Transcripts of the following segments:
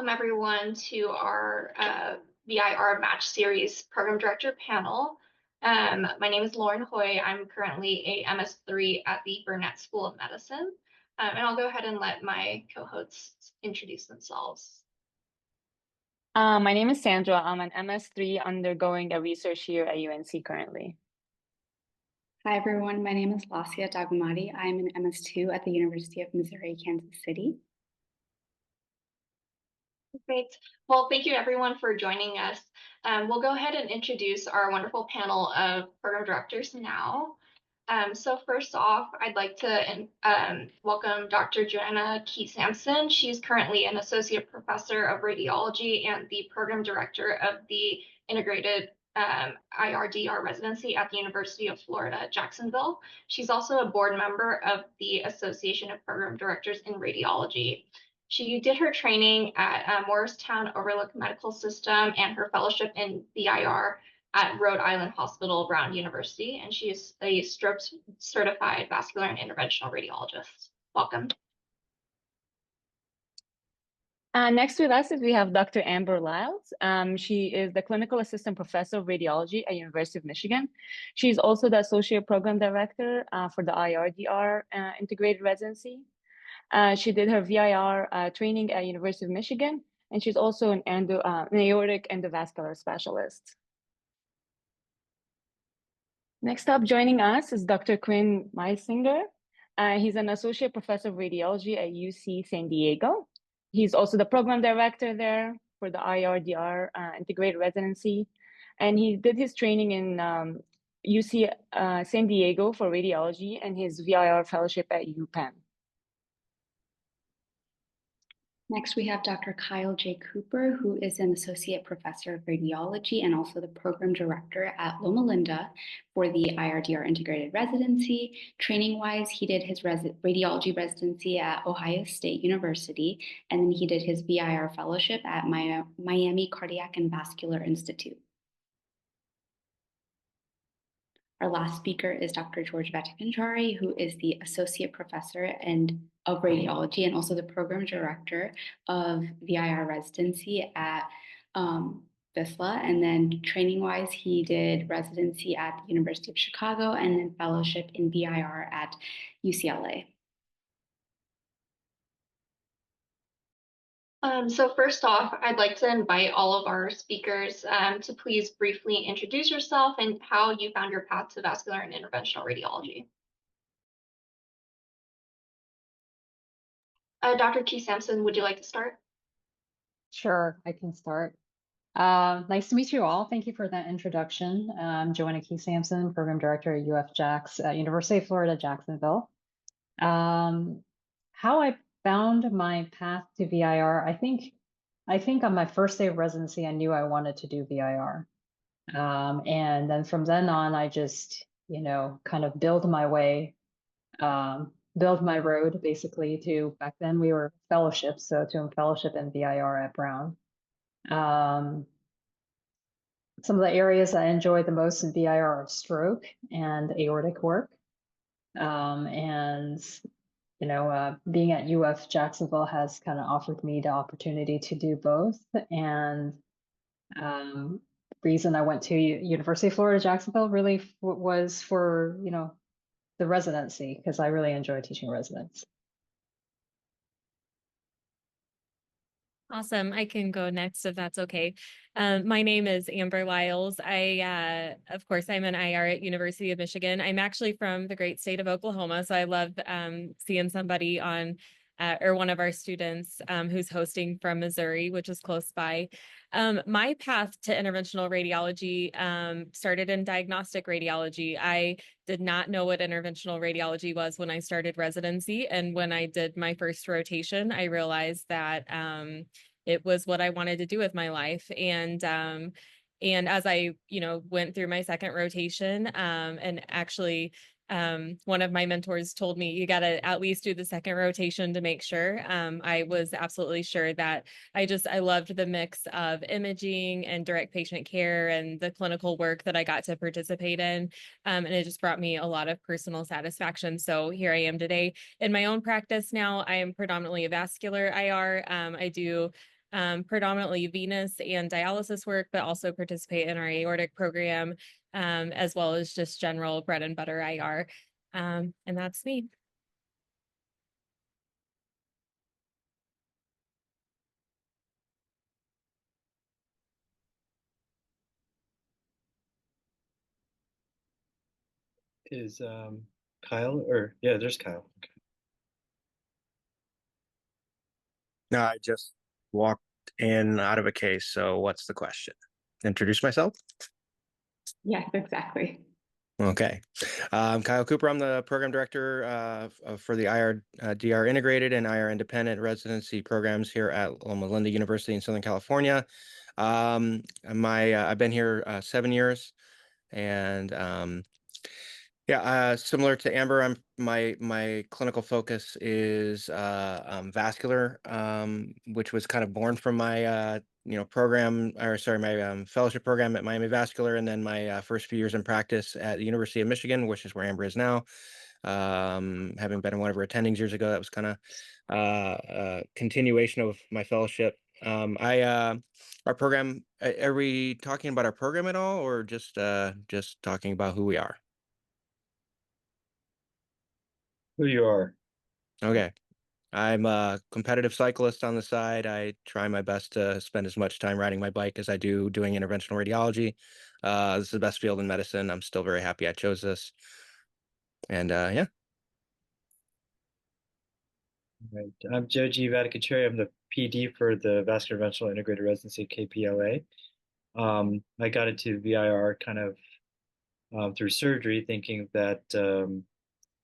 welcome everyone to our VIR Match Series Program Director panel. My name is Lauren Hoy. I'm currently a MS3 at the Burnett School of Medicine. And I'll go ahead and let my co-hosts introduce themselves. My name is Sandra. I'm an MS3 undergoing a research here at UNC currently. Hi, everyone. My name is Lasia Dagmati. I'm an MS2 at the University of Missouri, Kansas City. Great. Well, thank you everyone for joining us. We'll go ahead and introduce our wonderful panel of program directors now. So first off, I'd like to welcome Dr. Joanna Key-Sampson. She's currently an associate professor of radiology and the program director of the integrated IRDR residency at the University of Florida, Jacksonville. She's also a board member of the Association of Program Directors in Radiology. She did her training at Morristown Overlook Medical System and her fellowship in VIR at Rhode Island Hospital Brown University, and she is a stroke certified vascular and interventional radiologist. Welcome. Next with us is we have Dr. Amber Lyles. She is the clinical assistant professor of radiology at University of Michigan. She's also the associate program director for the IRDR integrated residency. She did her VIR training at University of Michigan, and she's also an aortic endovascular specialist. Next up, joining us is Dr. Quinn Meisinger. He's an associate professor of radiology at UC San Diego. He's also the program director there for the IRDR integrated residency. And he did his training in UC San Diego for radiology and his VIR fellowship at UPenn. Next, we have Dr. Kyle J. Cooper, who is an associate professor of radiology and also the program director at Loma Linda for the IRDR integrated residency. Training-wise, he did his radiology residency at Ohio State University, and then he did his VIR fellowship at Miami Cardiac and Vascular Institute. Our last speaker is Dr. George Bhattacharjee, who is the associate professor of radiology and also the program director of VIR residency at VISLA. And then training-wise, he did residency at the University of Chicago and then fellowship in VIR at UCLA. So first off, I'd like to invite all of our speakers to please briefly introduce yourself and how you found your path to vascular and interventional radiology. Dr. Key-Sampson, would you like to start? Sure, I can start. Nice to meet you all. Thank you for that introduction. I'm Joanna Key-Sampson, Program Director at UF-JAX at University of Florida, Jacksonville. How I found my path to VIR, I think on my first day of residency, I knew I wanted to do VIR. And then from then on, I just, kind of build my way, build my road basically to, back then we were fellowships, so to fellowship in VIR at Brown. Some of the areas I enjoy the most in VIR are stroke and aortic work. Being at UF Jacksonville has kind of offered me the opportunity to do both. And the reason I went to University of Florida, Jacksonville really was for, the residency, because I really enjoy teaching residents. Awesome. I can go next if that's okay. My name is Amber Lyles. Of course, I'm an IR at University of Michigan. I'm actually from the great state of Oklahoma, so I love seeing somebody on or one of our students who's hosting from Missouri, which is close by. My path to interventional radiology started in diagnostic radiology. I did not know what interventional radiology was when I started residency. And when I did my first rotation, I realized that it was what I wanted to do with my life. And as I, went through my second rotation, and actually, one of my mentors told me, you got to at least do the second rotation to make sure. I was absolutely sure that I loved the mix of imaging and direct patient care and the clinical work that I got to participate in. And it just brought me a lot of personal satisfaction. So here I am today in my own practice now. I am predominantly a vascular IR. I do predominantly venous and dialysis work, but also participate in our aortic program, as well as just general bread and butter IR. And that's me. Is Kyle, or yeah, there's Kyle. Okay. No, I just walked in out of a case. So what's the question? Introduce myself? Yes, exactly. Okay. I'm Kyle Cooper. I'm the program director for the IR DR integrated and IR independent residency programs here at Loma Linda University in Southern California. I've been here 7 years, and yeah, similar to Amber, my clinical focus is vascular, which was kind of born from my program, or sorry, my fellowship program at Miami Vascular, and then my first few years in practice at the University of Michigan, which is where Amber is now. Having been one of her attendings years ago, that was kind of a continuation of my fellowship. Our program. Are we talking about our program at all, or just talking about who we are? Who you are? Okay. I'm a competitive cyclist on the side. I try my best to spend as much time riding my bike as I do doing interventional radiology. This is the best field in medicine. I'm still very happy I chose this. And yeah. Right. I'm Joji Vaticacheri. I'm the PD for the Vascular Interventional Integrated Residency KPLA. I got into VIR kind of through surgery, thinking that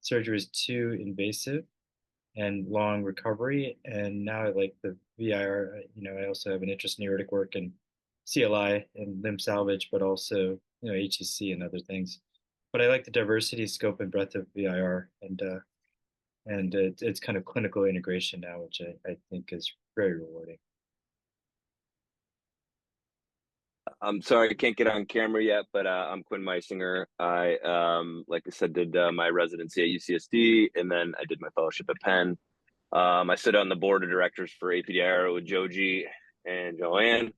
surgery was too invasive and long recovery. And now I like the VIR. I also have an interest in aortic work and CLI and limb salvage, but also HCC and other things. But I like the diversity, scope, and breadth of VIR, and it's kind of clinical integration now, which I think is very rewarding. I'm sorry I can't get on camera yet, but I'm Quinn Meisinger. I, like I said, did my residency at UCSD, and then I did my fellowship at Penn. I sit on the board of directors for APDR with Joji and Joanne.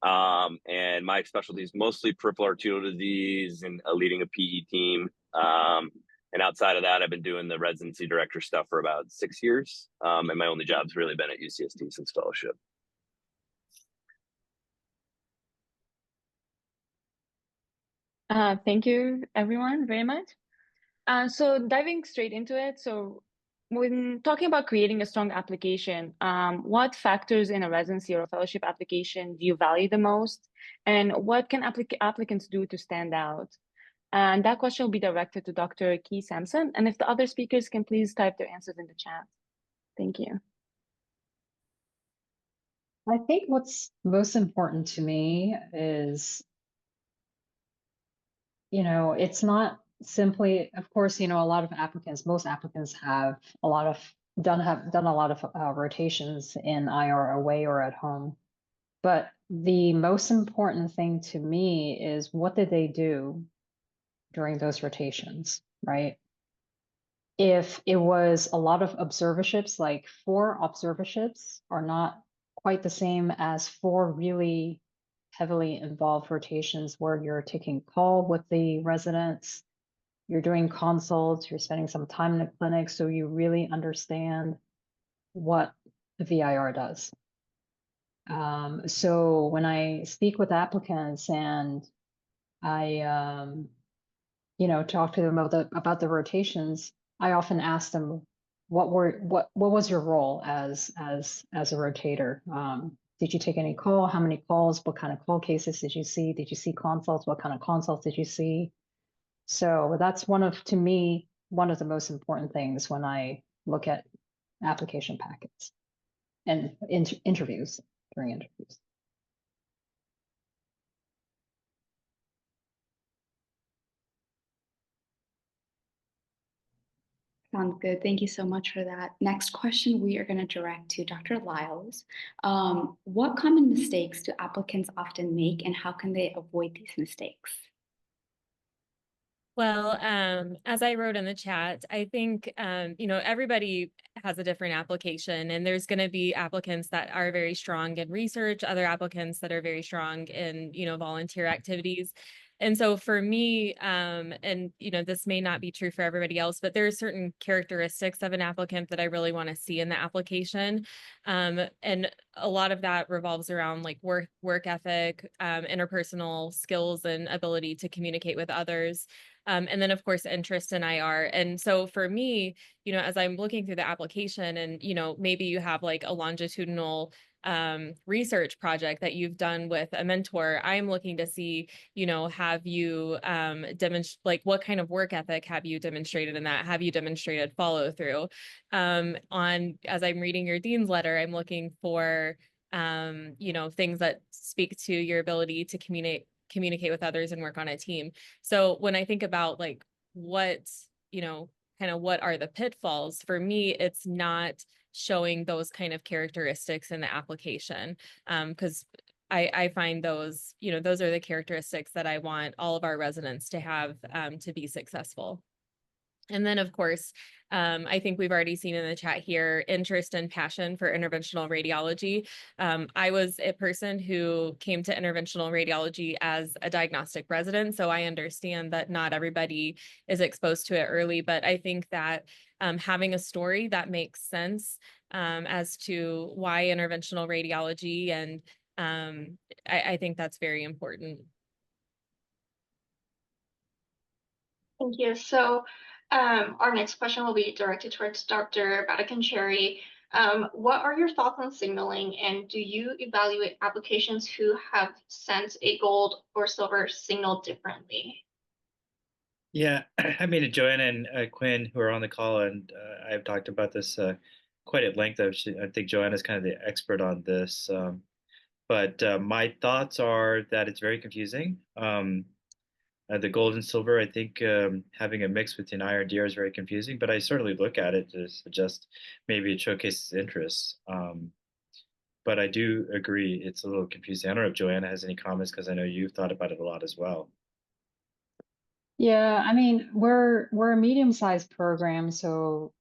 And my specialty is mostly peripheral arterial disease and leading a PE team. And outside of that, I've been doing the residency director stuff for about 6 years. And my only job's really been at UCSD since fellowship. Thank you, everyone, very much. So diving straight into it. So when talking about creating a strong application, what factors in a residency or a fellowship application do you value the most? And what can applicants do to stand out? And that question will be directed to Dr. Key Sampson. And if the other speakers can please type their answers in the chat. Thank you. I think what's most important to me is, it's not simply, of course, a lot of applicants, most applicants have done a lot of rotations in IR away or at home. But the most important thing to me is, what did they do during those rotations, right? If it was a lot of observerships, like 4 observerships are not quite the same as 4 really heavily involved rotations where you're taking call with the residents, you're doing consults, you're spending some time in the clinic, so you really understand what the VIR does. So when I speak with applicants and I, talk to them about the rotations, I often ask them, what was your role as a rotator? Did you take any call? How many calls? What kind of call cases did you see? Did you see consults? What kind of consults did you see? So that's to me, one of the most important things when I look at application packets and interviews, during interviews. Sounds good. Thank you so much for that. Next question we are going to direct to Dr. Lyles. What common mistakes do applicants often make, and how can they avoid these mistakes? Well, as I wrote in the chat, I think, everybody has a different application, and there's going to be applicants that are very strong in research, other applicants that are very strong in, volunteer activities. And so for me, and this may not be true for everybody else, but there are certain characteristics of an applicant that I really want to see in the application. And a lot of that revolves around like work ethic, interpersonal skills, and ability to communicate with others. And then of course, interest in IR. And so for me, as I'm looking through the application and, maybe you have like a longitudinal research project that you've done with a mentor, I'm looking to see, have you demonstrate, like, what kind of work ethic have you demonstrated in that? Have you demonstrated follow through? As I'm reading your dean's letter, I'm looking for, things that speak to your ability to communicate with others and work on a team. So when I think about like what, kind of what are the pitfalls, for me, it's not showing those kind of characteristics in the application. Because I find those, those are the characteristics that I want all of our residents to have to be successful. And then, of course, I think we've already seen in the chat here, interest and passion for interventional radiology. I was a person who came to interventional radiology as a diagnostic resident, so I understand that not everybody is exposed to it early, but I think that having a story that makes sense as to why interventional radiology, and I think that's very important. Thank you. So our next question will be directed towards Dr. Vatican-Cherry. What are your thoughts on signaling, and do you evaluate applications who have sent a gold or silver signal differently? Yeah, I mean, Joanna and Quinn, who are on the call, and I've talked about this quite at length. I think Joanna's kind of the expert on this. But my thoughts are that it's very confusing. The gold and silver, I think having a mix within IRDR is very confusing, but I certainly look at it to suggest maybe it showcases interests. But I do agree it's a little confusing. I don't know if Joanna has any comments because I know you've thought about it a lot as well. Yeah, I mean, we're a medium-sized program, so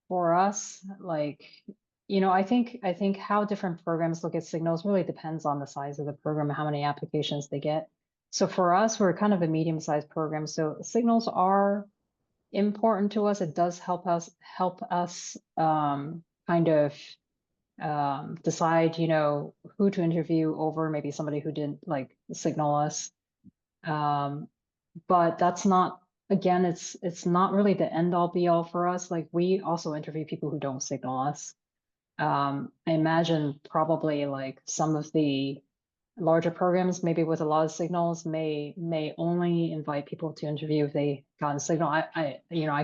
for us, like, I think how different programs look at signals really depends on the size of the program, how many applications they get. So for us, we're kind of a medium-sized program, so signals are important to us. It does help us kind of decide, who to interview over maybe somebody who didn't like signal us. But that's not, again, it's not really the end all be all for us. Like we also interview people who don't signal us. I imagine probably like some of the larger programs, maybe with a lot of signals, may only invite people to interview if they got a signal. I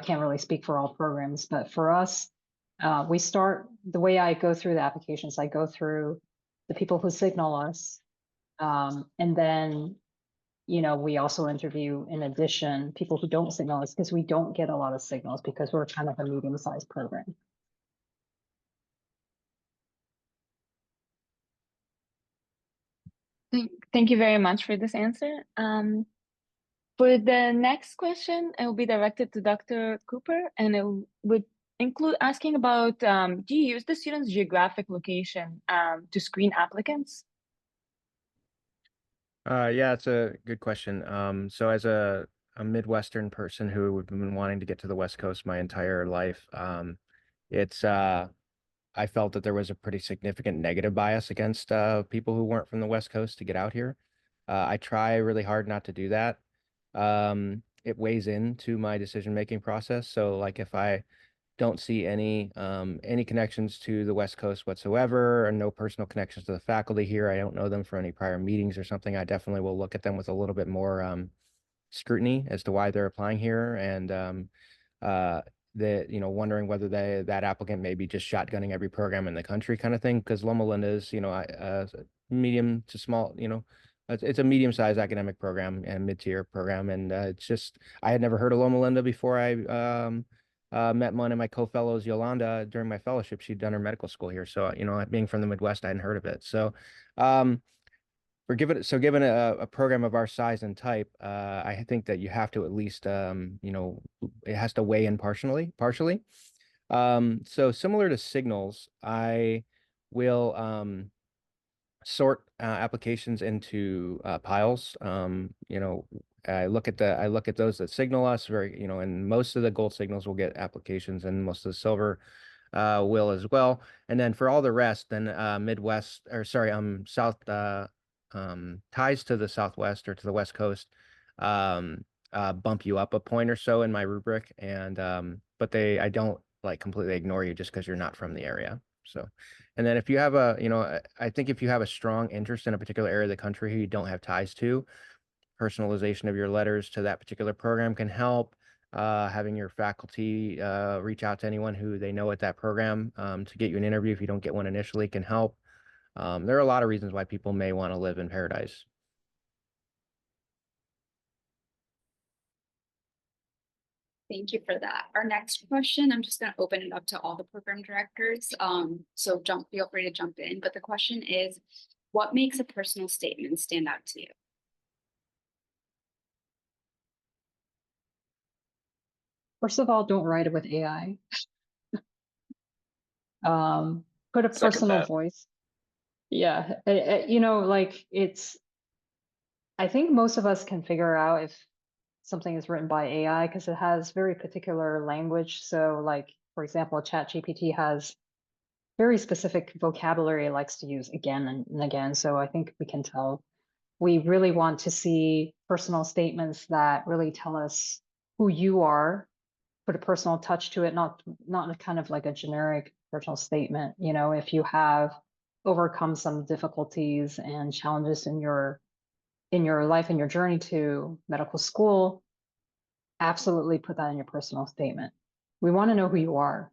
can't really speak for all programs, but for us, we start the way I go through the applications. I go through the people who signal us, and then we also interview, in addition, people who don't signal us because we don't get a lot of signals because we're kind of a medium-sized program. Thank you very much for this answer. For the next question, it will be directed to Dr. Cooper, and it would include asking about, do you use the student's geographic location to screen applicants? Yeah, it's a good question. So as a Midwestern person who have been wanting to get to the West Coast my entire life, it's I felt that there was a pretty significant negative bias against people who weren't from the West Coast to get out here. I try really hard not to do that. It weighs into my decision-making process. So like if I don't see any connections to the West Coast whatsoever, or no personal connections to the faculty here, I don't know them for any prior meetings or something, I definitely will look at them with a little bit more scrutiny as to why they're applying here, and wondering whether that applicant may be just shotgunning every program in the country kind of thing, because Loma Linda is, medium to small, it's a medium-sized academic program and mid-tier program, and it's just, I had never heard of Loma Linda before I met one of my co-fellows, Yolanda, during my fellowship. She'd done her medical school here, so being from the Midwest, I hadn't heard of it. So given a program of our size and type, I think that you have to at least, it has to weigh in partially. So similar to signals, I will sort applications into piles. I look at those that signal us very, and most of the gold signals will get applications, and most of the silver will as well. And then for all the rest, then Midwest, or sorry, South ties to the Southwest or to the West Coast, bump you up a point or so in my rubric, and but I don't like completely ignore you just because you're not from the area. So, and then if you have I think if you have a strong interest in a particular area of the country who you don't have ties to, personalization of your letters to that particular program can help. Having your faculty reach out to anyone who they know at that program to get you an interview if you don't get one initially can help. There are a lot of reasons why people may want to live in Paradise. Thank you for that. Our next question, I'm just going to open it up to all the program directors. So feel free to jump in. But the question is, what makes a personal statement stand out to you? First of all, don't write it with AI. Put a Second personal that. voice. Yeah, like I think most of us can figure out if something is written by AI because it has very particular language. So like, for example, ChatGPT has very specific vocabulary it likes to use again and again. So I think we can tell. We really want to see personal statements that really tell us who you are, put a personal touch to it, not a kind of like a generic personal statement. If you have overcome some difficulties and challenges in your life and your journey to medical school, absolutely put that in your personal statement. We want to know who you are.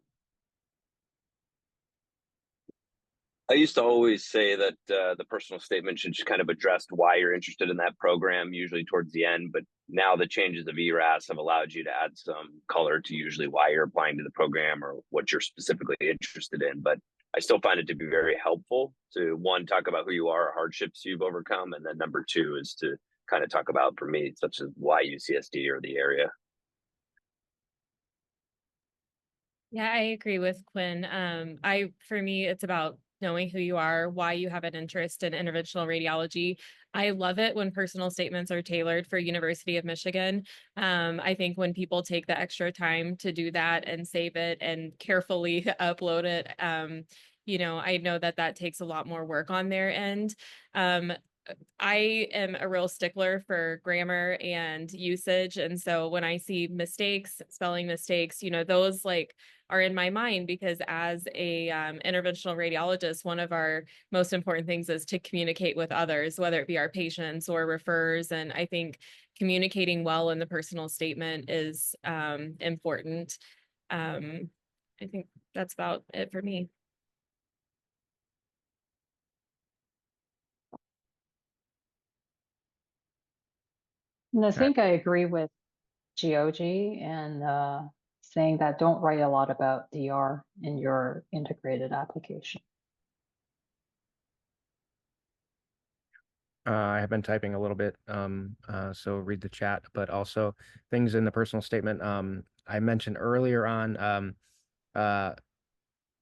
I used to always say that the personal statement should just kind of address why you're interested in that program, usually towards the end. But now the changes of ERAS have allowed you to add some color to usually why you're applying to the program or what you're specifically interested in. But I still find it to be very helpful to, one, talk about who you are, hardships you've overcome, and then number two is to kind of talk about, for me, such as why UCSD or the area. Yeah, I agree with Quinn. For me, it's about knowing who you are, why you have an interest in interventional radiology. I love it when personal statements are tailored for University of Michigan. I think when people take the extra time to do that and save it and carefully upload it, I know that takes a lot more work on their end. I am a real stickler for grammar and usage. And so when I see mistakes, spelling mistakes, those like are in my mind because as a interventional radiologist, one of our most important things is to communicate with others, whether it be our patients or referrers. And I think communicating well in the personal statement is important. I think that's about it for me. And I think I agree with Geogi and saying that don't write a lot about DR in your integrated application. I have been typing a little bit, so read the chat, but also things in the personal statement. I mentioned earlier on,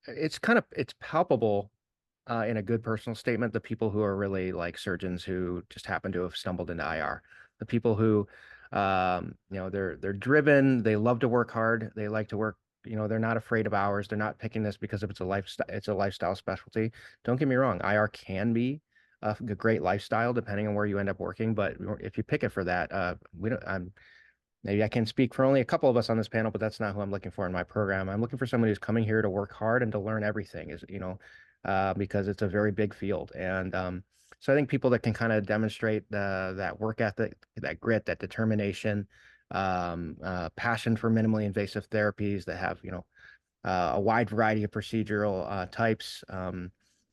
it's palpable in a good personal statement, the people who are really like surgeons who just happen to have stumbled into IR, the people who, they're driven, they love to work hard, they like to work, they're not afraid of hours, they're not picking this because it's a lifestyle specialty. Don't get me wrong, IR can be a great lifestyle depending on where you end up working, but if you pick it for that, we don't. Maybe I can speak for only a couple of us on this panel, but that's not who I'm looking for in my program. I'm looking for someone who's coming here to work hard and to learn everything, because it's a very big field. And so I think people that can kind of demonstrate that work ethic, that grit, that determination, passion for minimally invasive therapies that have, a wide variety of procedural types. I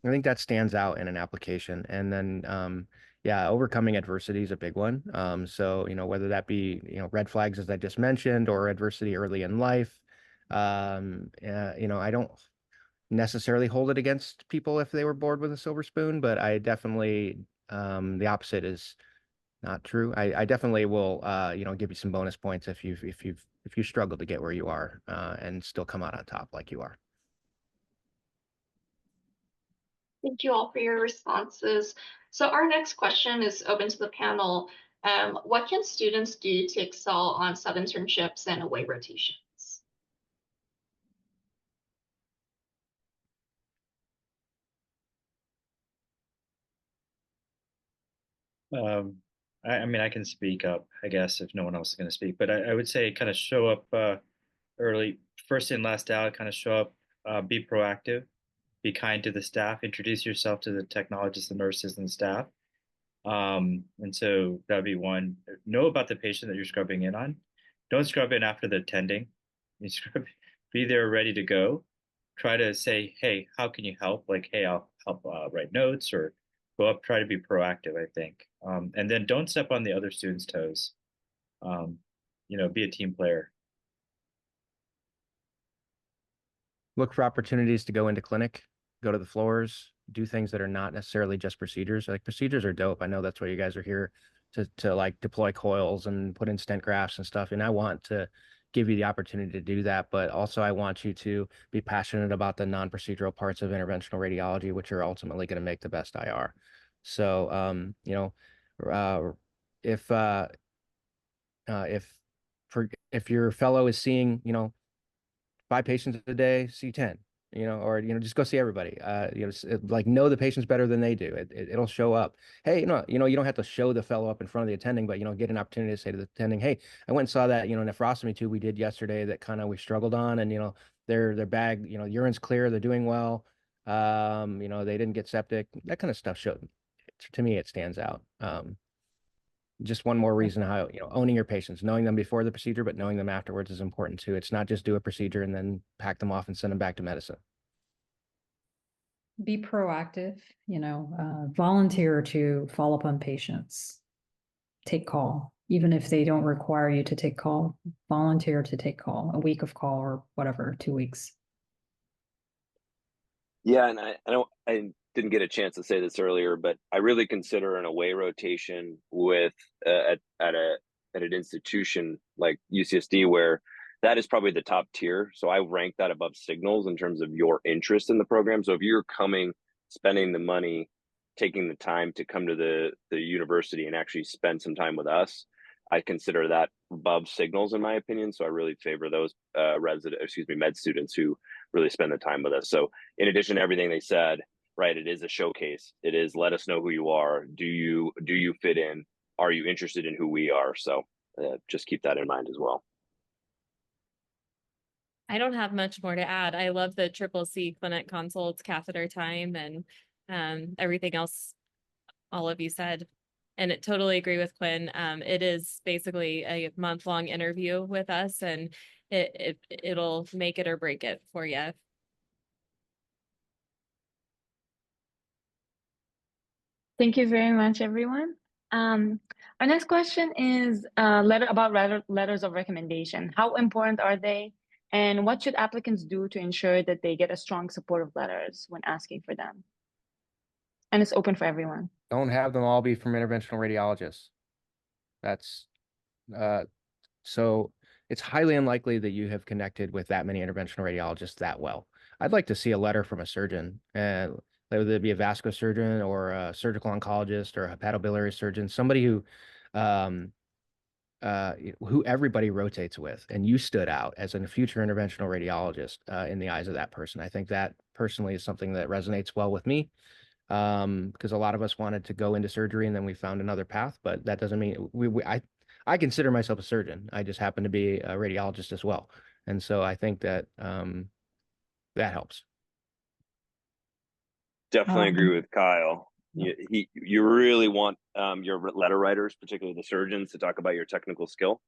think that stands out in an application. And then, yeah, overcoming adversity is a big one. So, whether that be, red flags, as I just mentioned, or adversity early in life, I don't necessarily hold it against people if they were born with a silver spoon, but I definitely, the opposite is not true. I definitely will, give you some bonus points if you struggle to get where you are, and still come out on top like you are. Thank you all for your responses. So our next question is open to the panel. What can students do to excel on sub-internships and away rotations? I mean, I can speak up, I guess, if no one else is going to speak, but I would say kind of show up early, first in, last out, kind of show up, be proactive, be kind to the staff, introduce yourself to the technologists, the nurses, and staff. And so that'd be one. Know about the patient that you're scrubbing in on. Don't scrub in after the attending. You scrub, be there ready to go. Try to say, hey, how can you help? Like, hey, I'll help write notes or go up, try to be proactive, I think. And then don't step on the other students' toes. Be a team player. Look for opportunities to go into clinic, go to the floors, do things that are not necessarily just procedures. Like procedures are dope. I know that's why you guys are here to like deploy coils and put in stent grafts and stuff. And I want to give you the opportunity to do that, but also I want you to be passionate about the non-procedural parts of interventional radiology, which are ultimately going to make the best IR. So, if your fellow is seeing, 5 patients a day, see 10, or, just go see everybody. Like know the patients better than they do. It'll show up. Hey, you don't have to show the fellow up in front of the attending, but, get an opportunity to say to the attending, hey, I went and saw that, nephrostomy tube we did yesterday that kind of we struggled on, and, their bag, urine's clear, they're doing well. They didn't get septic, that kind of stuff to me, it stands out. Just one more reason how, owning your patients, knowing them before the procedure, but knowing them afterwards is important too. It's not just do a procedure and then pack them off and send them back to medicine. Be proactive, volunteer to follow up on patients. Take call, even if they don't require you to take call, volunteer to take call, a week of call or whatever, 2 weeks. Yeah, and I didn't get a chance to say this earlier, but I really consider an away rotation with at an institution like UCSD, where that is probably the top tier. So I rank that above signals in terms of your interest in the program. So if you're coming, spending the money, taking the time to come to the university and actually spend some time with us, I consider that above signals in my opinion. So I really favor those med students who really spend the time with us. So in addition to everything they said, right, it is a showcase. It is, let us know who you are. Do you fit in? Are you interested in who we are? So just keep that in mind as well. I don't have much more to add. I love the CCC clinic consults, catheter time, and everything else all of you said. And I totally agree with Quinn. It is basically a month-long interview with us, and it'll make it or break it for you. Thank you very much, everyone. Our next question is letters of recommendation. How important are they? And what should applicants do to ensure that they get a strong supportive letters when asking for them? And it's open for everyone. Don't have them all be from interventional radiologists. That's so it's highly unlikely that you have connected with that many interventional radiologists that well. I'd like to see a letter from a surgeon, whether it be a vascular surgeon or a surgical oncologist or a hepatobiliary surgeon, somebody who everybody rotates with, and you stood out as a future interventional radiologist in the eyes of that person. I think that personally is something that resonates well with me, because a lot of us wanted to go into surgery and then we found another path, but that doesn't mean I consider myself a surgeon. I just happen to be a radiologist as well. And so I think that that helps. Definitely agree with Kyle. You really want your letter writers, particularly the surgeons, to talk about your technical skill.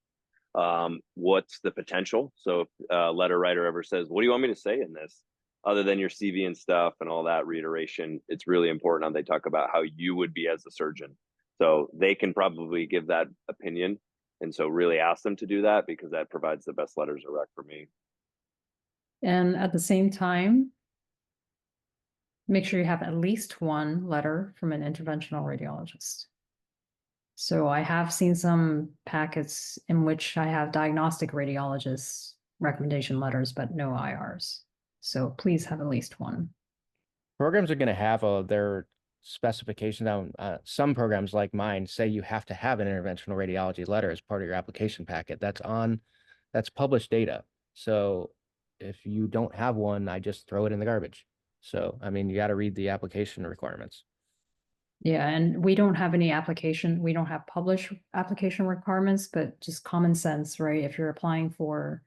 What's the potential? So if a letter writer ever says, what do you want me to say in this? Other than your CV and stuff and all that reiteration, it's really important how they talk about how you would be as a surgeon. So they can probably give that opinion. And so really ask them to do that, because that provides the best letters of rec for me. And at the same time, make sure you have at least one letter from an interventional radiologist. So I have seen some packets in which I have diagnostic radiologists recommendation letters, but no IRs. So please have at least one. Programs are going to have their specifications on some programs like mine say you have to have an interventional radiology letter as part of your application packet. That's published data. So if you don't have one, I just throw it in the garbage. So, I mean, you got to read the application requirements. Yeah, and we don't have any application, we don't have published application requirements, but just common sense, right? If you're applying for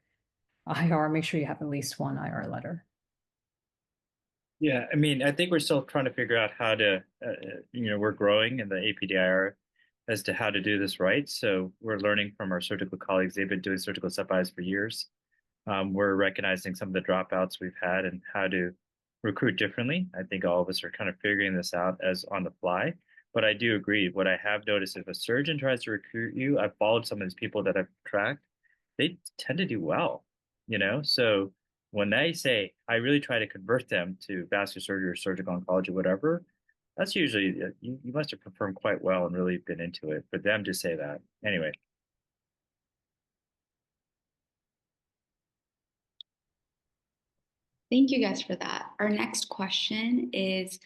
IR, make sure you have at least one IR letter. Yeah, I mean, I think we're still trying to figure out how to, we're growing in the APDIR as to how to do this right. So we're learning from our surgical colleagues. They've been doing surgical sub-Is for years. We're recognizing some of the dropouts we've had and how to recruit differently. I think all of us are kind of figuring this out as on the fly. But I do agree. What I have noticed, if a surgeon tries to recruit you, I've followed some of these people that I've tracked, they tend to do well, So when they say, I really try to convert them to vascular surgery or surgical oncology, whatever, that's usually, you must have performed quite well and really been into it for them to say that. Anyway. Thank you guys for that. Our next question is,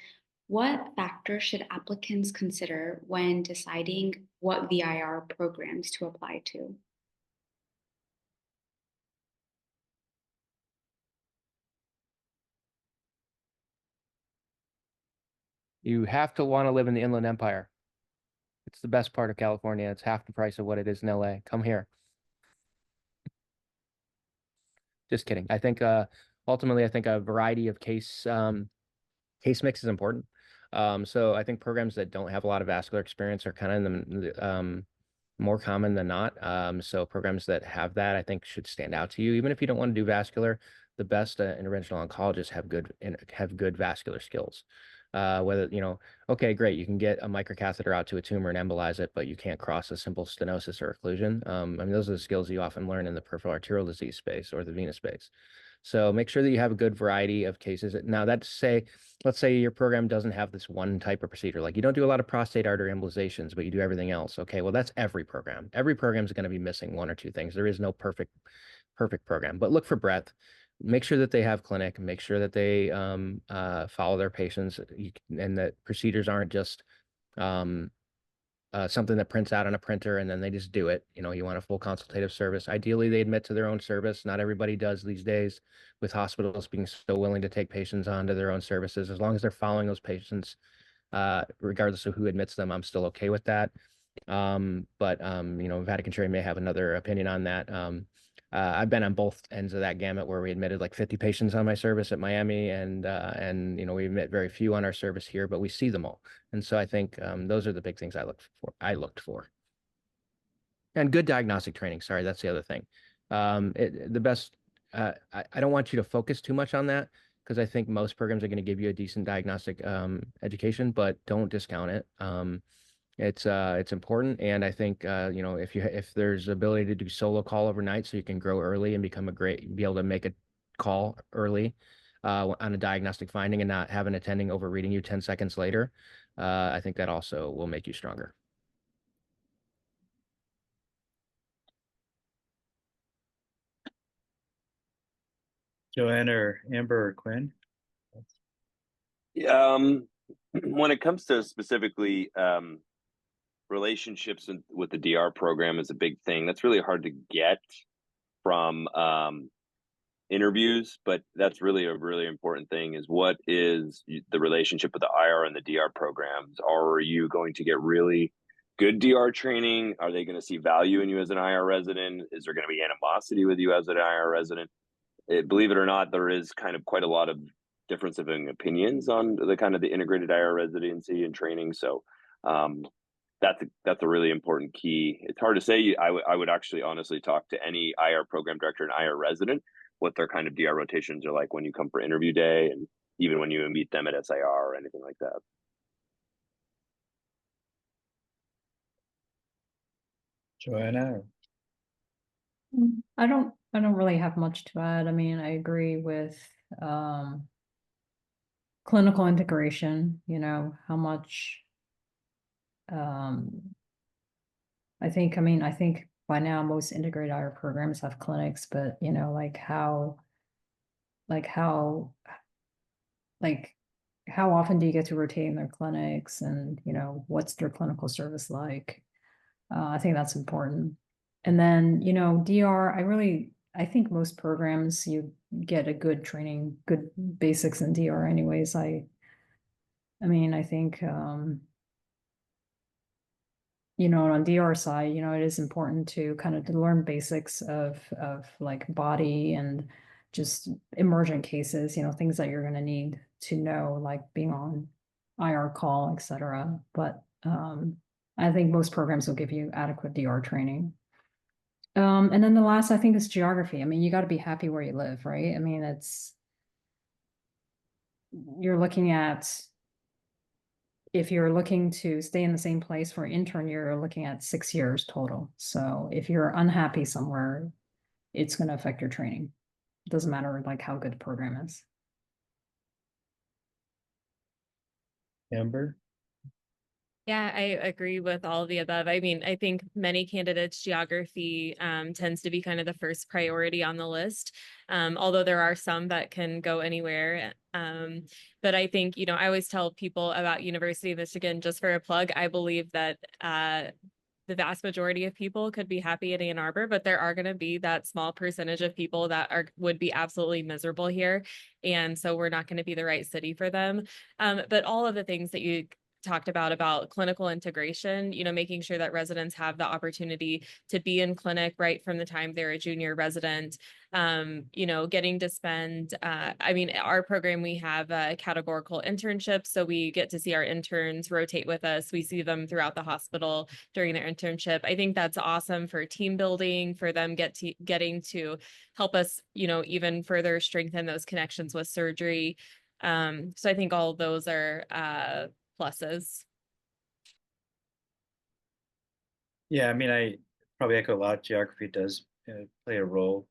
what factors should applicants consider when deciding what VIR programs to apply to? You have to want to live in the Inland Empire. It's the best part of California. It's half the price of what it is in LA. Come here. Just kidding. I think ultimately, I think a variety of case mix is important. So I think programs that don't have a lot of vascular experience are kind of more common than not. So programs that have that, I think, should stand out to you. Even if you don't want to do vascular, the best interventional oncologists have good vascular skills. Whether, okay, great, you can get a microcatheter out to a tumor and embolize it, but you can't cross a simple stenosis or occlusion. I mean, those are the skills you often learn in the peripheral arterial disease space or the venous space. So make sure that you have a good variety of cases. Now, let's say your program doesn't have this one type of procedure. Like you don't do a lot of prostate artery embolizations, but you do everything else. Okay, well, that's every program. Every program is going to be missing one or two things. There is no perfect program, but look for breadth. Make sure that they have clinic. Make sure that they follow their patients, and that procedures aren't just something that prints out on a printer and then they just do it. You want a full consultative service. Ideally, they admit to their own service. Not everybody does these days, with hospitals being so willing to take patients onto their own services. As long as they're following those patients, regardless of who admits them, I'm still okay with that. But Vatican Cherry may have another opinion on that. I've been on both ends of that gamut where we admitted like 50 patients on my service at Miami, and we admit very few on our service here, but we see them all. And so I think those are the big things I looked for. And good diagnostic training. Sorry, that's the other thing. The best. I don't want you to focus too much on that, because I think most programs are going to give you a decent diagnostic education, but don't discount it. It's important, and I think if there's ability to do solo call overnight, so you can grow early and be able to make a call early on a diagnostic finding and not have an attending overreading you 10 seconds later, I think that also will make you stronger. Joanna or Amber or Quinn? When it comes to specifically relationships with the DR program is a big thing. That's really hard to get from interviews, but that's really a really important thing. Is what is the relationship with the IR and the DR programs? Are you going to get really good DR training? Are they going to see value in you as an IR resident? Is there going to be animosity with you as an IR resident? Believe it or not, there is kind of quite a lot of difference of opinions on the kind of the integrated IR residency and training. So that's a really important key. It's hard to say. I would actually honestly talk to any IR program director and IR resident what their kind of DR rotations are like when you come for interview day, and even when you meet them at SIR or anything like that. Joanna? I don't really have much to add. I mean, I agree with clinical integration, how much I think by now most integrated IR programs have clinics, but you know, like how like how often do you get to rotate in their clinics, and you know, what's their clinical service like? I think that's important. And then, you know, DR, I think most programs you get a good training, good basics in DR anyways. I mean, I think, you know, on DR side, you know, it is important to kind of to learn basics of like body and just emergent cases, you know, things that you're going to need to know, like being on IR call, etc. But I think most programs will give you adequate DR training. And then the last, I think, is geography. I mean, you got to be happy where you live, right? I mean, you're looking at, if you're looking to stay in the same place for an intern, you're looking at 6 years total. So if you're unhappy somewhere, it's going to affect your training. It doesn't matter like how good the program is. Amber? Yeah, I agree with all of the above. I mean, I think many candidates geography tends to be kind of the first priority on the list, although there are some that can go anywhere. But I think, you know, I always tell people about University of Michigan, just for a plug, I believe that the vast majority of people could be happy at Ann Arbor, but there are going to be that small percentage of people that would be absolutely miserable here. And so we're not going to be the right city for them. But all of the things that you talked about clinical integration, you know, making sure that residents have the opportunity to be in clinic right from the time they're a junior resident, you know, getting to spend, I mean, our program, we have a categorical internship. So we get to see our interns rotate with us. We see them throughout the hospital during their internship. I think that's awesome for team building, for them getting to help us, you know, even further strengthen those connections with surgery. So I think all of those are pluses. Yeah, I mean, I probably echo a lot. Geography does play a role,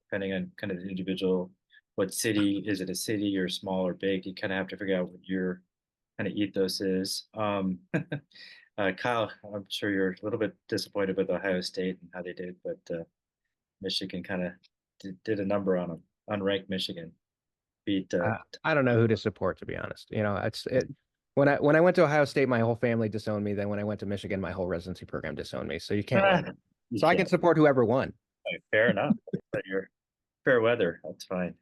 depending on kind of the individual. What city, is it a city or small or big? You kind of have to figure out what your kind of ethos is. Kyle, I'm sure you're a little bit disappointed with Ohio State and how they did, but Michigan kind of did a number on them, unranked Michigan. Beat I don't know who to support, to be honest. You know, when I went to Ohio State, my whole family disowned me. Then when I went to Michigan, my whole residency program disowned me. So you can't win. You So I can can't. support whoever won. Fair enough. But you're fair weather. That's fine.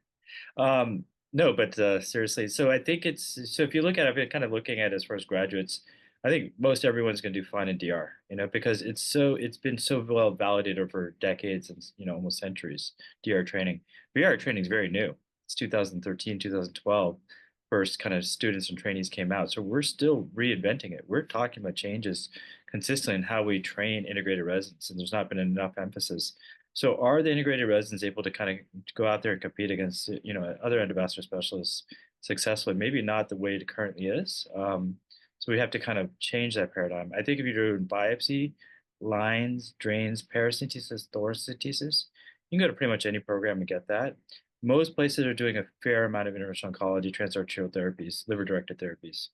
No, but seriously, so I think so if you look at it, kind of looking at it as far as graduates, I think most everyone's going to do fine in DR, you know, because it's been so well validated over decades and, you know, almost centuries, DR training. VR training is very new. It's 2013, 2012, first kind of students and trainees came out. So we're still reinventing it. We're talking about changes consistently in how we train integrated residents, and there's not been enough emphasis. So are the integrated residents able to kind of go out there and compete against, you know, other endovascular specialists successfully? Maybe not the way it currently is. So we have to kind of change that paradigm. I think if you're doing biopsy, lines, drains, paracentesis, thoracentesis, you can go to pretty much any program and get that. Most places are doing a fair amount of interventional oncology, transarterial therapies, liver-directed therapies.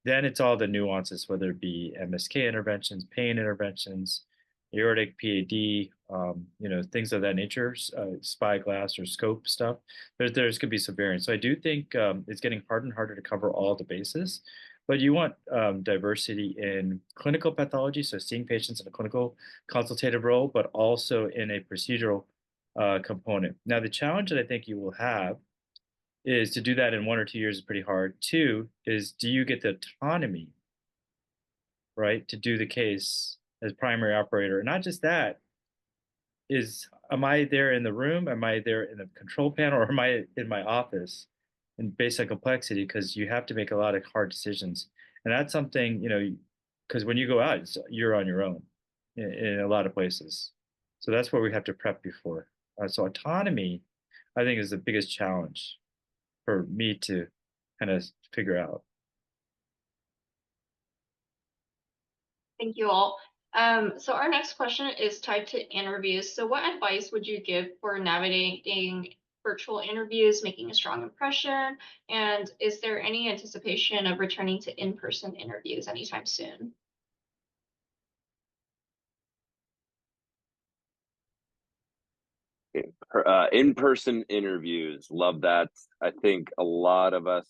Then it's all the nuances, whether it be MSK interventions, pain interventions, aortic PAD, you know, things of that nature, spyglass or scope stuff. There's could be some variance. So I do think it's getting harder and harder to cover all the bases. But you want diversity in clinical pathology, so seeing patients in a clinical consultative role, but also in a procedural component. Now, the challenge that I think you will have is to do that in 1 or 2 years is pretty hard. Two is, do you get the autonomy, right, to do the case as primary operator? And not just that, am I there in the room? Am I there in the control panel, or am I in my office? And based on complexity, because you have to make a lot of hard decisions. And that's something, you know, because when you go out, you're on your own in a lot of places. So that's what we have to prep you for. So autonomy, I think, is the biggest challenge for me to kind of figure out. Thank you all. So our next question is tied to interviews. So what advice would you give for navigating virtual interviews, making a strong impression? And is there any anticipation of returning to in-person interviews anytime soon? In-person interviews, love that. I think a lot of us,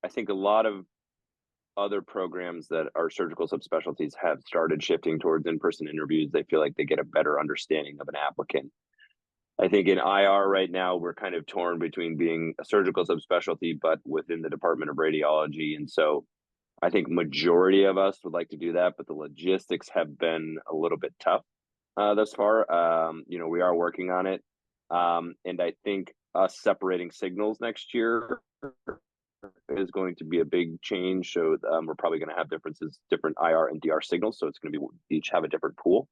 I think a lot of other programs that are surgical subspecialties have started shifting towards in-person interviews. They feel like they get a better understanding of an applicant. I think in IR right now, we're kind of torn between being a surgical subspecialty, but within the Department of Radiology. And so I think majority of us would like to do that, but the logistics have been a little bit tough thus far. We are working on it. And I think us separating signals next year is going to be a big change. So we're probably going to have different IR and DR signals. So it's going to be each have a different pool.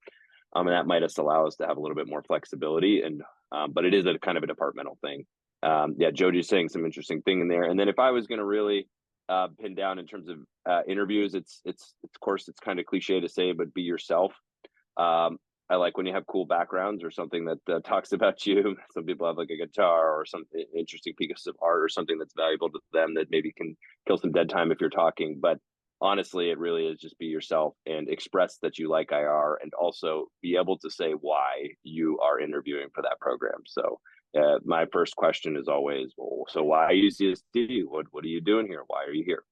And that might just allow us to have a little bit more flexibility. And but it is a kind of a departmental thing. Yeah, Joji's saying some interesting thing in there. And then if I was going to really pin down in terms of interviews, it's of course it's kind of cliche to say, but be yourself. I like when you have cool backgrounds or something that talks about you. Some people have like a guitar or some interesting piece of art or something that's valuable to them that maybe can kill some dead time if you're talking. But honestly, it really is just be yourself and express that you like IR and also be able to say why you are interviewing for that program. So my first question is always, well, so why UCSD? What are you doing here? Why are you here?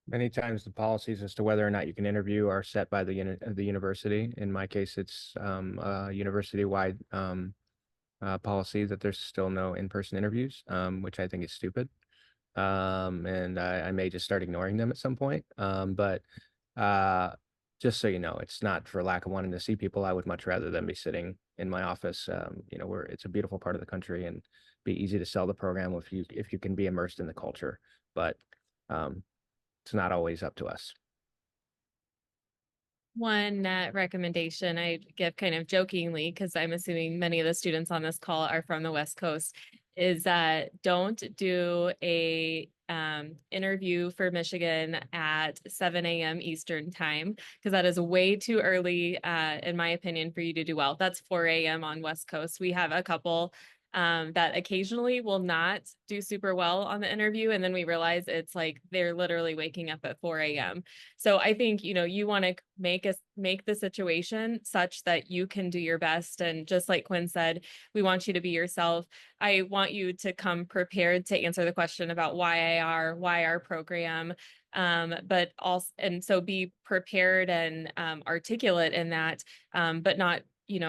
Many times the policies as to whether or not you can interview are set by the university. In my case, it's a university-wide policy that there's still no in-person interviews, which I think is stupid. And I may just start ignoring them at some point. But just so you know, it's not for lack of wanting to see people. I would much rather than be sitting in my office. Where it's a beautiful part of the country and be easy to sell the program if you can be immersed in the culture. But it's not always up to us. One recommendation I give kind of jokingly, because I'm assuming many of the students on this call are from the West Coast, is that don't do a interview for Michigan at 7 a.m. Eastern time, because that is way too early, in my opinion, for you to do well. That's 4 a.m. on West Coast. We have a couple that occasionally will not do super well on the interview. And then we realize it's like they're literally waking up at 4 a.m. So I think, you want to make the situation such that you can do your best. And just like Quinn said, we want you to be yourself. I want you to come prepared to answer the question about why our program. But also, and so be prepared and articulate in that, but not,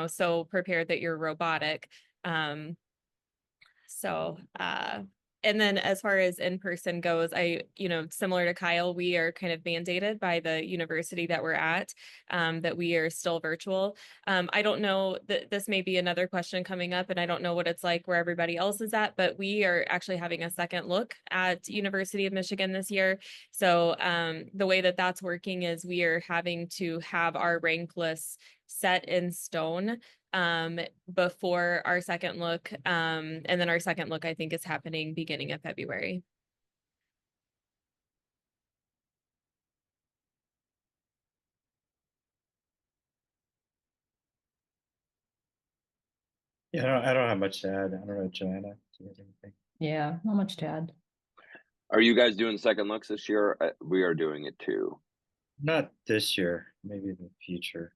so prepared that you're robotic. And then as far as in-person goes, similar to Kyle, we are kind of mandated by the university that we're at, that we are still virtual. I don't know that this may be another question coming up, and I don't know what it's like where everybody else is at, but we are actually having a second look at University of Michigan this year. So the way that that's working is we are having to have our rank lists set in stone before our second look. And then our second look, I think, is happening beginning of February. Yeah, I don't have much to add. I don't know, Joanna, do you have anything? Yeah, not much to add. Are you guys doing second looks this year? We are doing it too. Not this year, maybe in the future.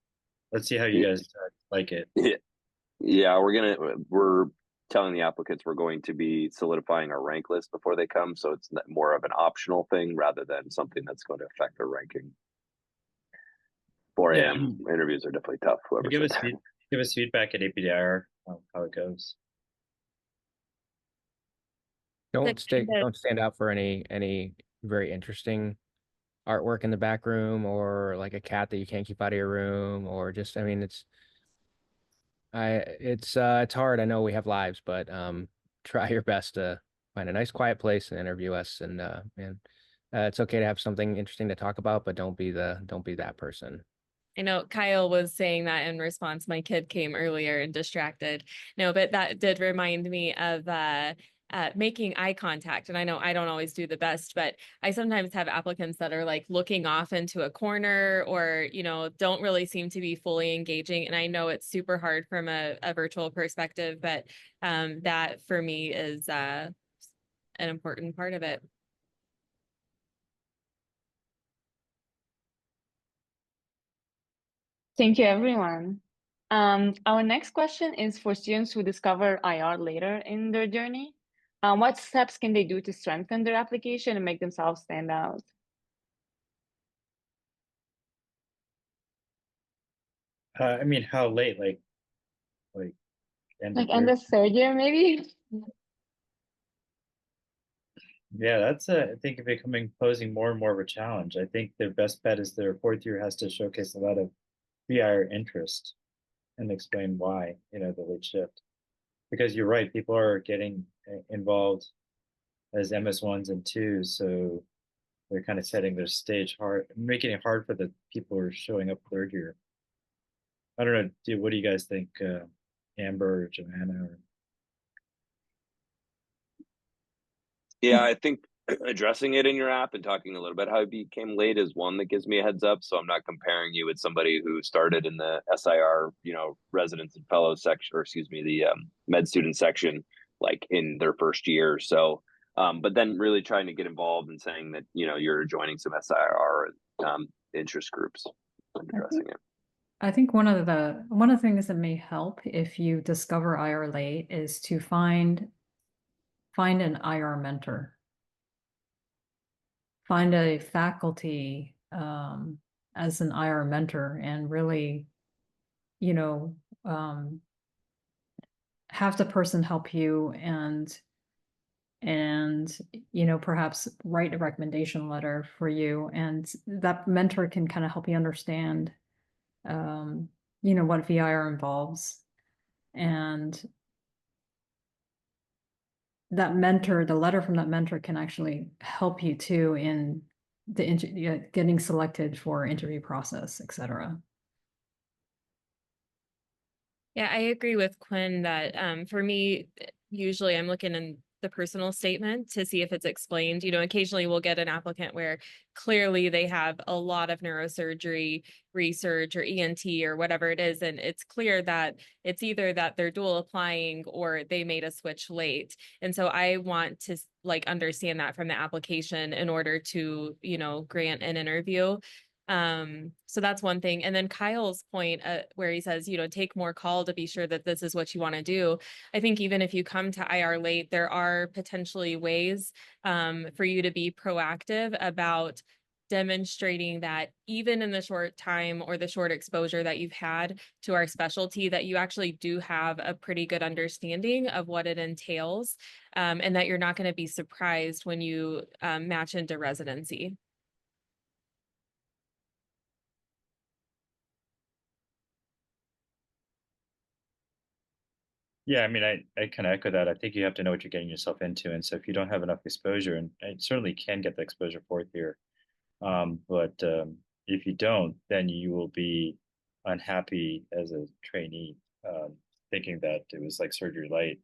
Let's see how you guys like it. Yeah, we're telling the applicants we're going to be solidifying our rank list before they come, so it's more of an optional thing rather than something that's going to affect their ranking. 4 a.m. interviews are definitely tough. Give us feedback at APDIR how it goes. Don't stand out for any very interesting artwork in the back room or like a cat that you can't keep out of your room, or just, I mean, it's hard. I know we have lives, but try your best to find a nice quiet place and interview us. And it's okay to have something interesting to talk about, but don't be that person. I know Kyle was saying that in response. My kid came earlier and distracted. No, but that did remind me of making eye contact. And I know I don't always do the best, but I sometimes have applicants that are like looking off into a corner or, don't really seem to be fully engaging. And I know it's super hard from a virtual perspective, but that for me is an important part of it. Thank you, everyone. Our next question is for students who discover IR later in their journey. What steps can they do to strengthen their application and make themselves stand out? I mean, how late? Like end of Like end third? of third year, maybe? Yeah, that's I think becoming posing more and more of a challenge. I think their best bet is their fourth year has to showcase a lot of VIR interest and explain why, the late shift. Because you're right, people are getting involved as MS1s and twos, so they're kind of setting their stage hard, making it hard for the people who are showing up third year. I don't know, what do you guys think, Amber or Joanna? Or... Yeah, I think addressing it in your app and talking a little bit how you became late is one that gives me a heads up. So I'm not comparing you with somebody who started in the SIR, residents and fellows section, or excuse me, the med student section, like in their first year. So, but then really trying to get involved and saying that, you're joining some SIR interest groups and addressing it. I think one of the things that may help if you discover IR late is to find an IR mentor. Find a faculty as an IR mentor and really, have the person help you and perhaps write a recommendation letter for you, and that mentor can kind of help you understand what VIR involves, and that mentor, the letter from that mentor can actually help you too in the getting selected for interview process, etc. Yeah, I agree with Quinn that for me, usually I'm looking in the personal statement to see if it's explained. Occasionally we'll get an applicant where clearly they have a lot of neurosurgery research or ENT or whatever it is. And it's clear that it's either that they're dual applying or they made a switch late. And so I want to understand that from the application in order to, grant an interview. So that's one thing. And then Kyle's point where he says, take more call to be sure that this is what you want to do. I think even if you come to IR late, there are potentially ways for you to be proactive about demonstrating that even in the short time or the short exposure that you've had to our specialty, that you actually do have a pretty good understanding of what it entails, and that you're not going to be surprised when you match into residency. Yeah, I mean, I kind of echo that. I think you have to know what you're getting yourself into. And so if you don't have enough exposure, and I certainly can get the exposure fourth year, but if you don't, then you will be unhappy as a trainee, thinking that it was like surgery light.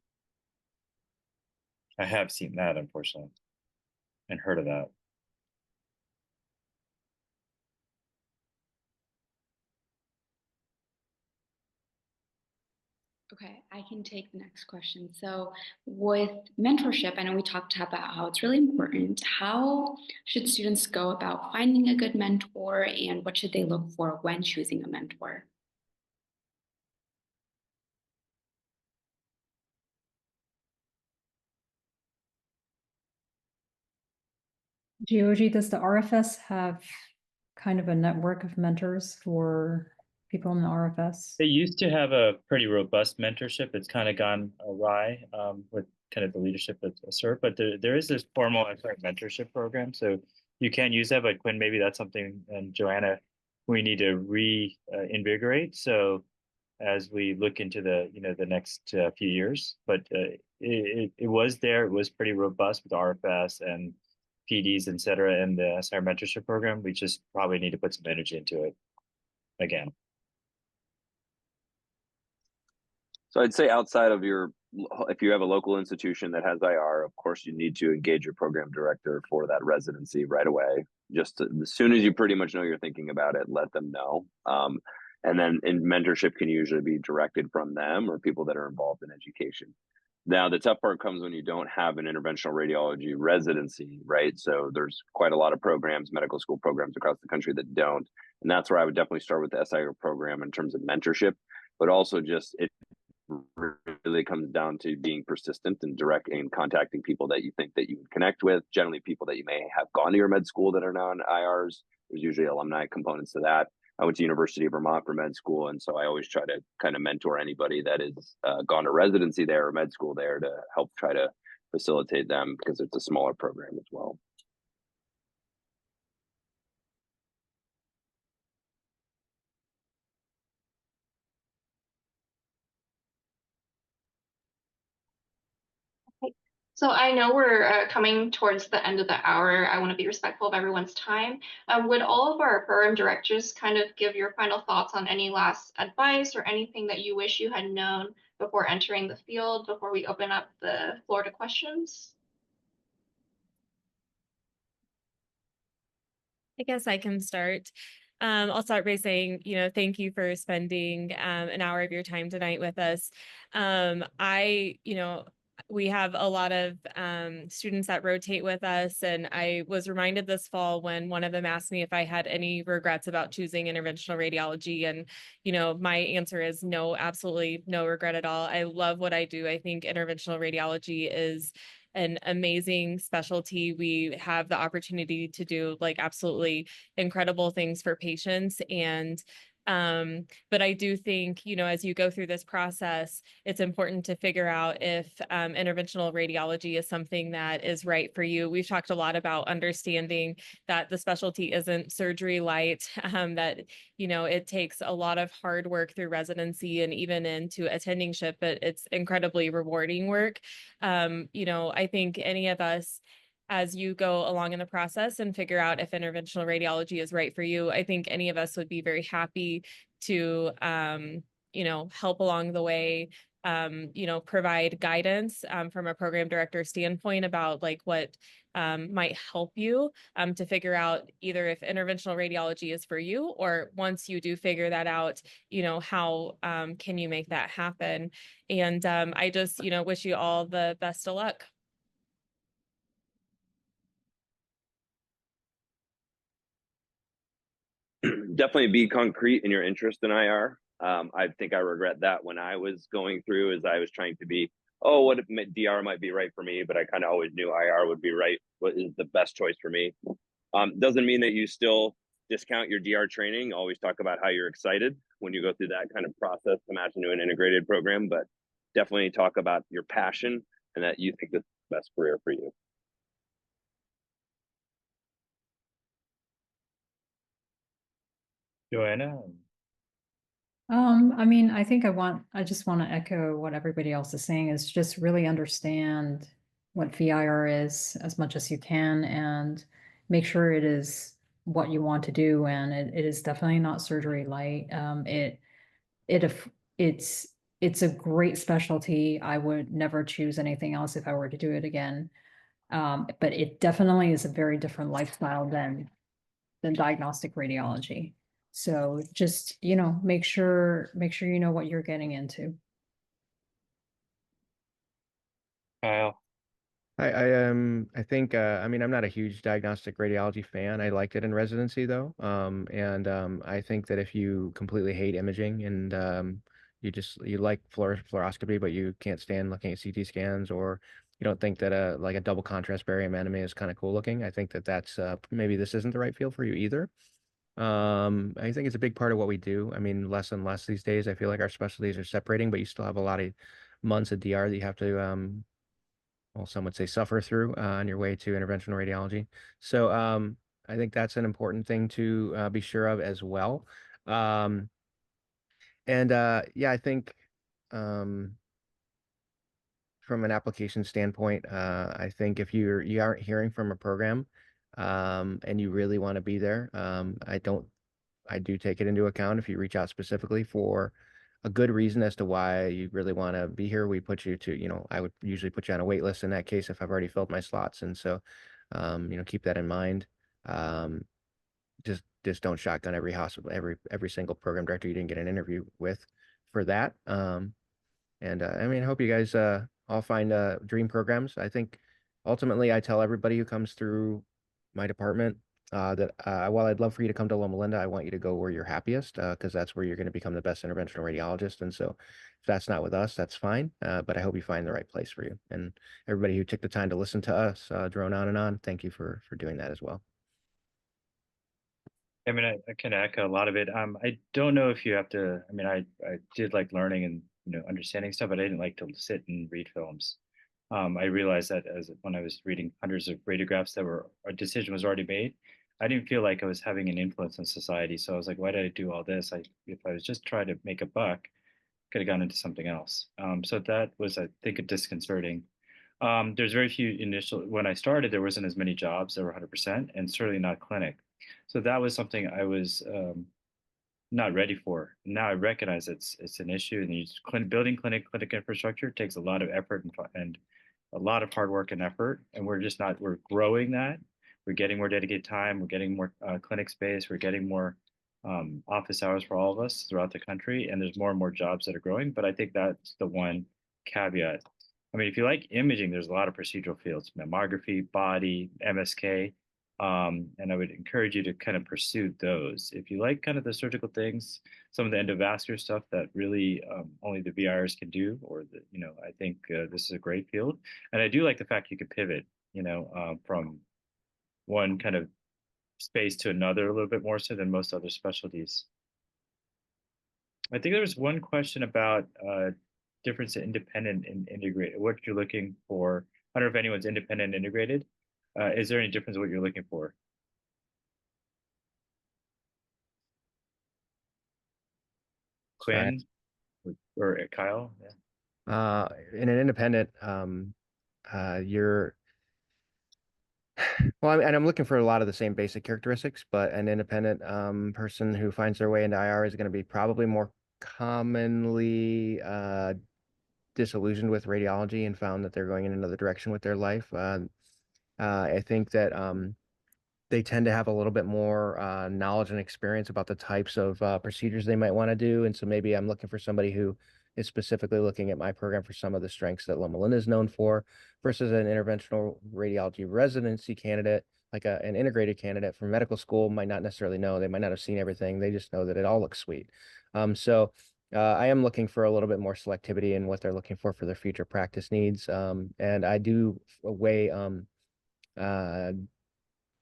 I have seen that, unfortunately, and heard of that. Okay, I can take the next question. So with mentorship, I know we talked about how it's really important. How should students go about finding a good mentor, and what should they look for when choosing a mentor? Georgie, does the RFS have kind of a network of mentors for people in the RFS? They used to have a pretty robust mentorship. It's kind of gone awry with kind of the leadership at CERT, but there is this formal mentorship program. So you can use that, but Quinn, maybe that's something, and Joanna, we need to reinvigorate. So as we look into the next few years, but it was there. It was pretty robust with RFS and PDs, et cetera, and the SR mentorship program. We just probably need to put some energy into it again. So I'd say outside of if you have a local institution that has IR, of course, you need to engage your program director for that residency right away. Just as soon as you pretty much know you're thinking about it, let them know. And then mentorship can usually be directed from them or people that are involved in education. Now, the tough part comes when you don't have an interventional radiology residency, right? So there's quite a lot of programs, medical school programs across the country that don't. And that's where I would definitely start with the SIR program in terms of mentorship, but also just it really comes down to being persistent and direct in contacting people that you think that you would connect with, generally people that you may have gone to your med school that are now in IRs. There's usually alumni components to that. I went to University of Vermont for med school, and so I always try to kind of mentor anybody that is gone to residency there or med school there to help try to facilitate them because it's a smaller program as well. So I know we're coming towards the end of the hour. I want to be respectful of everyone's time. Would all of our program directors kind of give your final thoughts on any last advice or anything that you wish you had known before entering the field, before we open up the floor to questions? I guess I can start. I'll start by saying, thank you for spending an hour of your time tonight with us. We have a lot of students that rotate with us, and I was reminded this fall when one of them asked me if I had any regrets about choosing interventional radiology, and my answer is no, absolutely no regret at all. I love what I do. I think interventional radiology is an amazing specialty. We have the opportunity to do like absolutely incredible things for patients. But I do think, as you go through this process, it's important to figure out if interventional radiology is something that is right for you. We've talked a lot about understanding that the specialty isn't surgery light, that, it takes a lot of hard work through residency and even into attendingship, but it's incredibly rewarding work. I think any of us, as you go along in the process and figure out if interventional radiology is right for you, I think any of us would be very happy to, help along the way, provide guidance from a program director standpoint about like what might help you to figure out either if interventional radiology is for you, or once you do figure that out, how can you make that happen? And I just, wish you all the best of luck. Definitely be concrete in your interest in IR. I think I regret that when I was going through, as I was trying to be, oh, what if DR might be right for me, but I kind of always knew IR would be right. What is the best choice for me? Doesn't mean that you still discount your DR training. Always talk about how you're excited when you go through that kind of process to match into an integrated program, but definitely talk about your passion and that you think this is the best career for you. Joanna? I think I just want to echo what everybody else is saying, is just really understand what VIR is as much as you can and make sure it is what you want to do. And it is definitely not surgery light. It's a great specialty. I would never choose anything else if I were to do it again. But it definitely is a very different lifestyle than diagnostic radiology. So just, make sure you know what you're getting into. Kyle? I think I'm not a huge diagnostic radiology fan. I liked it in residency though. I think that if you completely hate imaging and you like fluoroscopy, but you can't stand looking at CT scans, or you don't think that a double contrast barium enemy is kind of cool looking, I think that that's maybe this isn't the right field for you either. I think it's a big part of what we do. I mean, less and less these days. I feel like our specialties are separating, but you still have a lot of months of DR that you have to well, some would say suffer through on your way to interventional radiology. So I think that's an important thing to be sure of as well. Um, I think um, from an application standpoint, I think if you aren't hearing from a program and you really want to be there, I do take it into account if you reach out specifically for a good reason as to why you really want to be here. We put you to, I would usually put you on a wait list in that case if I've already filled my slots. And so, keep that in mind. Um, just don't shotgun every hospital, every single program director you didn't get an interview with for that. I hope you guys I'll find dream programs. I think ultimately I tell everybody who comes through my department that while I'd love for you to come to Loma Linda, I want you to go where you're happiest because that's where you're going to become the best interventional radiologist. And so if that's not with us, that's fine. But I hope you find the right place for you. And everybody who took the time to listen to us drone on and on, thank you for doing that as well. I mean, I can echo a lot of it. I don't know if you have to. I mean, I did like learning and understanding stuff, but I didn't like to sit and read films. I realized that as when I was reading hundreds of radiographs that were a decision was already made, I didn't feel like I was having an influence on society. So I was like, why did I do all this? If I was just trying to make a buck, could have gone into something else. So that was, I think, disconcerting. There's very few initial, when I started, there wasn't as many jobs that were 100%, and certainly not clinic. So that was something I was not ready for. Now I recognize it's an issue, and building clinic infrastructure takes a lot of effort and a lot of hard work and effort, and we're growing that. We're getting more dedicated time. We're getting more clinic space. We're getting more office hours for all of us throughout the country, and there's more and more jobs that are growing. But I think that's the one caveat. I mean, if you like imaging, there's a lot of procedural fields: mammography, body, MSK, and I would encourage you to kind of pursue those. If you like kind of the surgical things, some of the endovascular stuff that really only the VIRs can do, or I think this is a great field. And I do like the fact you could pivot, from one kind of space to another a little bit more so than most other specialties. I think there was one question about difference in independent and integrated, what you're looking for. I don't know if anyone's independent and integrated. Is there any difference in what you're looking for? Quinn or Kyle? Yeah. In an independent, you're well, and I'm looking for a lot of the same basic characteristics, but an independent person who finds their way into IR is going to be probably more commonly disillusioned with radiology and found that they're going in another direction with their life. I think that they tend to have a little bit more knowledge and experience about the types of procedures they might want to do. And so maybe I'm looking for somebody who is specifically looking at my program for some of the strengths that Loma Linda is known for versus an interventional radiology residency candidate, like an integrated candidate from medical school might not necessarily know. They might not have seen everything. They just know that it all looks sweet. So I am looking for a little bit more selectivity in what they're looking for their future practice needs. And I do weigh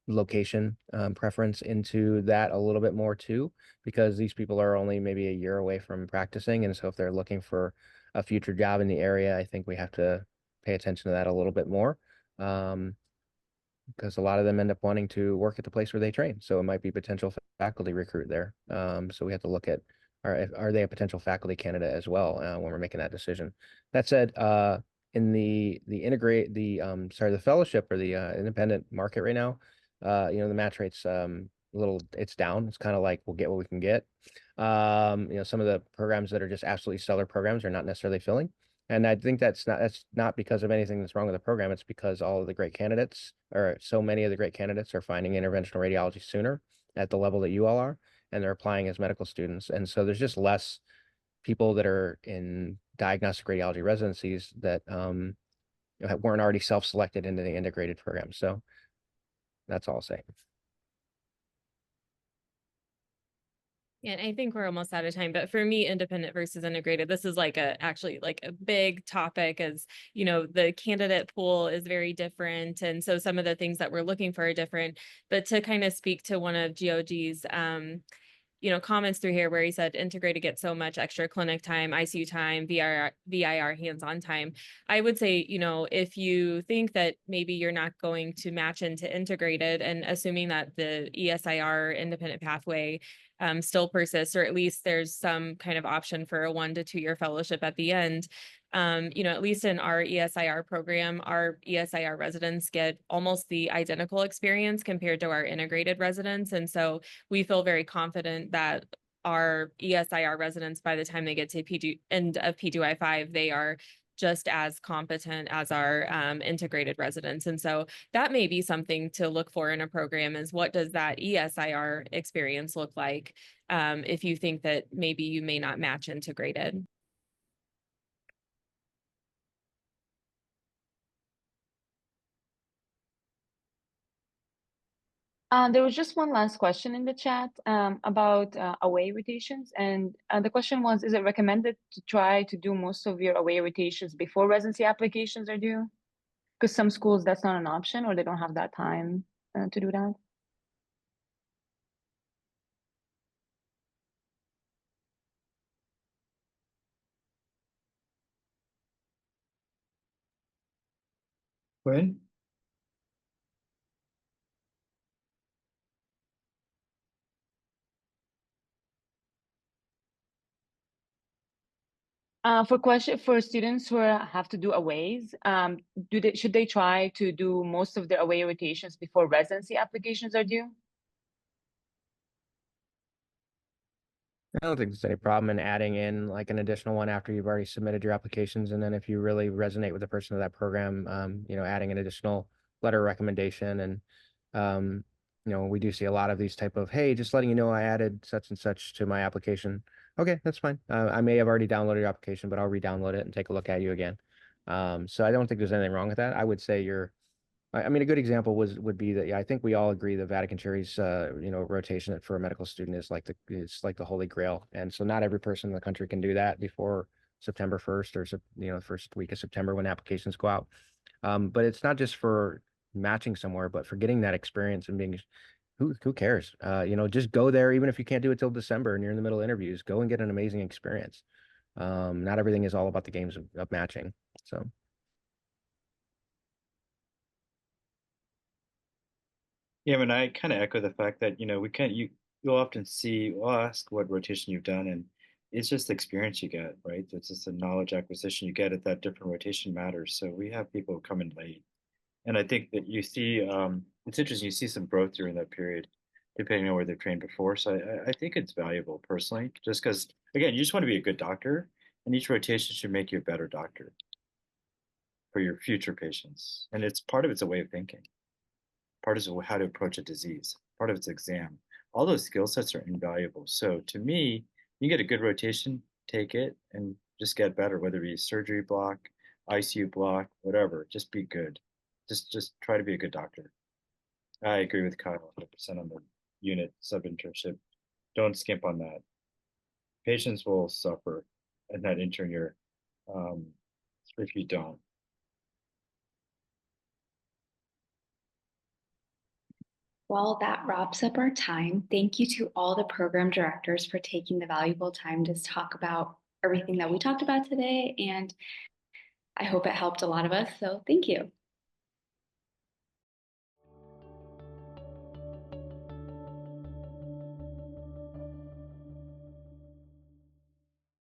location preference into that a little bit more too, because these people are only maybe a year away from practicing. And so if they're looking for a future job in the area, I think we have to pay attention to that a little bit more. Because a lot of them end up wanting to work at the place where they train. So it might be potential faculty recruit there. So we have to look at, are they a potential faculty candidate as well when we're making that decision? That said, in the fellowship or the independent market right now, the match rate's it's down. It's kind of like we'll get what we can get. Some of the programs that are just absolutely stellar programs are not necessarily filling. And I think that's not because of anything that's wrong with the program. It's because all of the great candidates, or so many of the great candidates, are finding interventional radiology sooner at the level that you all are, and they're applying as medical students. And so there's just less people that are in diagnostic radiology residencies that weren't already self-selected into the integrated program. So that's all I'll say. And I think we're almost out of time, but for me, independent versus integrated, this is actually a big topic, as the candidate pool is very different. And so some of the things that we're looking for are different. But to kind of speak to one of GOG's comments through here where he said integrated gets so much extra clinic time, ICU time, VIR hands-on time. I would say, if you think that maybe you're not going to match into integrated, and assuming that the ESIR independent pathway still persists, or at least there's some kind of option for a 1 to 2 year fellowship at the end. At least in our ESIR program, our ESIR residents get almost the identical experience compared to our integrated residents. And so we feel very confident that our ESIR residents, by the time they get to end of PGY5, they are just as competent as our integrated residents. And so that may be something to look for in a program, is what does that ESIR experience look like if you think that maybe you may not match integrated. There was just one last question in the chat about away rotations. And the question was, is it recommended to try to do most of your away rotations before residency applications are due? Because some schools, that's not an option, or they don't have that time to do that. Quinn? For students who have to do aways, should they try to do most of their away rotations before residency applications are due? I don't think there's any problem in adding in like an additional one after you've already submitted your applications. And then if you really resonate with the person of that program, adding an additional letter of recommendation. And, we do see a lot of these type of, hey, just letting you know I added such and such to my application. Okay, that's fine. I may have already downloaded your application, but I'll re-download it and take a look at you again. So I don't think there's anything wrong with that. I would say I mean, a good example would be that, yeah, I think we all agree that Vatican Cherry's rotation for a medical student is like the holy grail. And so not every person in the country can do that before September 1st or first week of September when applications go out. But it's not just for matching somewhere, but for getting that experience and being who cares? Just go there, even if you can't do it till December and you're in the middle of interviews, go and get an amazing experience. Not everything is all about the games of matching. So. Yeah, I mean, I kind of echo the fact that, you'll often we'll ask what rotation you've done, and it's just the experience you get, right? It's just the knowledge acquisition you get at that different rotation matters. So we have people come in late. And I think that it's interesting, you see some growth during that period, depending on where they've trained before. So I think it's valuable personally, just because, again, you just want to be a good doctor, and each rotation should make you a better doctor for your future patients. And part of it's a way of thinking. Part is how to approach a disease. Part of it's exam. All those skill sets are invaluable. So to me, you get a good rotation, take it, and just get better, whether it be surgery block, ICU block, whatever. Just be good. Just try to be a good doctor. I agree with Kyle 100% on the unit sub-internship. Don't skimp on that. Patients will suffer in that intern year if you don't. Well, that wraps up our time. Thank you to all the program directors for taking the valuable time to talk about everything that we talked about today. And I hope it helped a lot of us. So thank you.